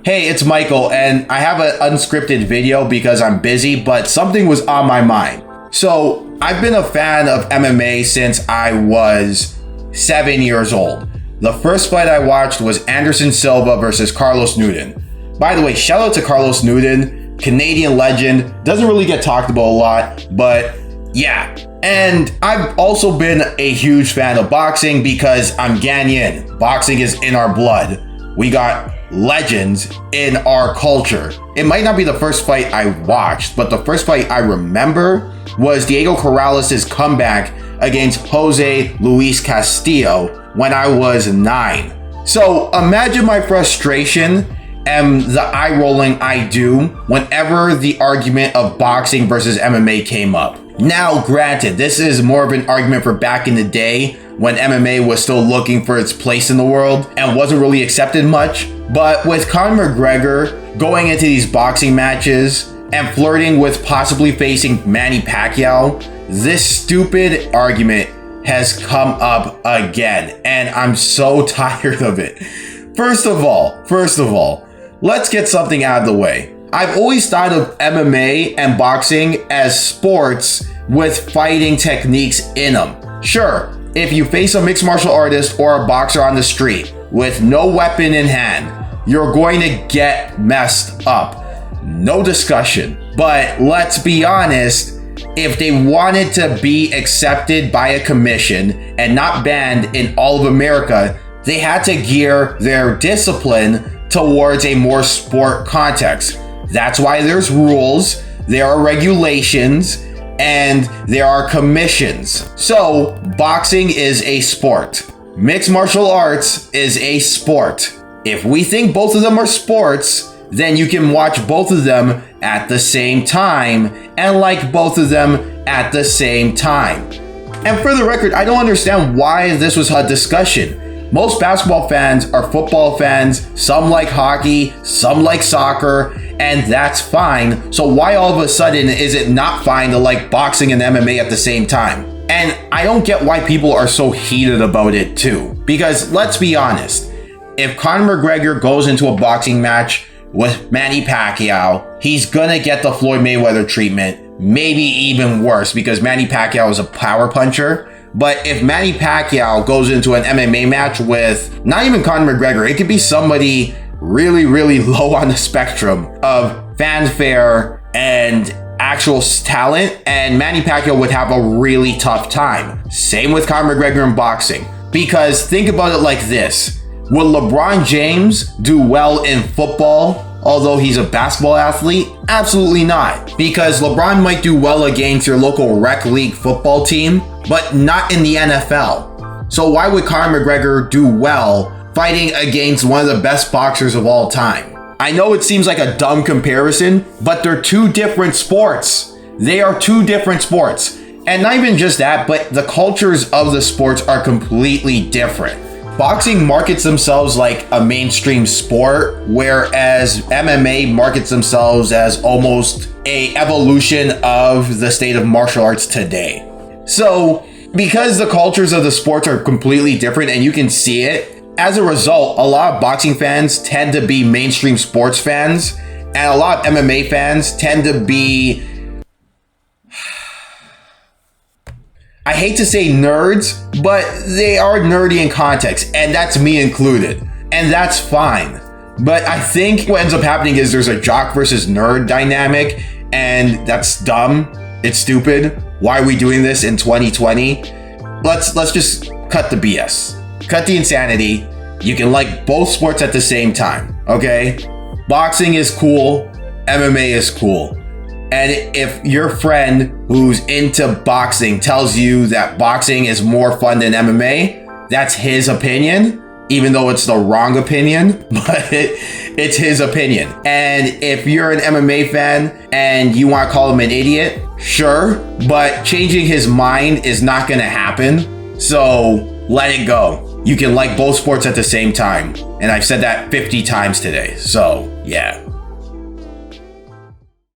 Hey, it's Michael, and I have an unscripted video because I'm busy, but something was on my mind. So, I've been a fan of MMA since I was 7 years old. The first fight I watched was Anderson Silva versus Carlos Newton. By the way, shout out to Carlos Newton, Canadian legend, doesn't really get talked about a lot, but yeah. And I've also been a huge fan of boxing because I'm Ghanaian. Boxing is in our blood. We got legends in our culture. It might not be the first fight I watched, but the first fight I remember was Diego Corrales' comeback against Jose Luis Castillo when I was 9. So imagine my frustration and the eye rolling I do whenever the argument of boxing versus MMA came up. Now, granted, this is more of an argument for back in the day when MMA was still looking for its place in the world and wasn't really accepted much. But with Conor McGregor going into these boxing matches and flirting with possibly facing Manny Pacquiao, this stupid argument has come up again, and I'm so tired of it. First of all, let's get something out of the way. I've always thought of MMA and boxing as sports with fighting techniques in them. Sure, if you face a mixed martial artist or a boxer on the street with no weapon in hand, you're going to get messed up. No discussion. But let's be honest, if they wanted to be accepted by a commission and not banned in all of America, they had to gear their discipline towards a more sport context. That's why there's rules, there are regulations, and there are commissions. So, boxing is a sport. Mixed martial arts is a sport. If we think both of them are sports, then you can watch both of them at the same time and like both of them at the same time. And for the record, I don't understand why this was a discussion. Most basketball fans are football fans, some like hockey, some like soccer, and that's fine. So why all of a sudden is it not fine to like boxing and MMA at the same time? And I don't get why people are so heated about it too. Because let's be honest, if Conor McGregor goes into a boxing match with Manny Pacquiao, he's gonna get the Floyd Mayweather treatment, maybe even worse because Manny Pacquiao is a power puncher. But if Manny Pacquiao goes into an MMA match with not even Conor McGregor, it could be somebody really, really low on the spectrum of fanfare and actual talent, and Manny Pacquiao would have a really tough time. Same with Conor McGregor in boxing. Because think about it like this. Will LeBron James do well in football, although he's a basketball athlete? Absolutely not. Because LeBron might do well against your local rec league football team, but not in the NFL. So why would Conor McGregor do well fighting against one of the best boxers of all time? I know it seems like a dumb comparison, but they're two different sports. They are two different sports. And not even just that, but the cultures of the sports are completely different. Boxing markets themselves like a mainstream sport, whereas MMA markets themselves as almost an evolution of the state of martial arts today. So, because the cultures of the sports are completely different and you can see it, as a result, a lot of boxing fans tend to be mainstream sports fans, and a lot of MMA fans tend to be, I hate to say nerds, but they are nerdy in context, and that's me included, and that's fine. But I think what ends up happening is there's a jock versus nerd dynamic, and that's dumb. It's stupid. Why are we doing this in 2020? Let's just cut the BS. Cut the insanity. You can like both sports at the same time, okay? Boxing is cool. MMA is cool. And if your friend who's into boxing tells you that boxing is more fun than MMA, that's his opinion, even though it's the wrong opinion, but it's his opinion. And if you're an MMA fan and you want to call him an idiot, sure, but changing his mind is not going to happen. So let it go. You can like both sports at the same time. And I've said that 50 times today. So yeah.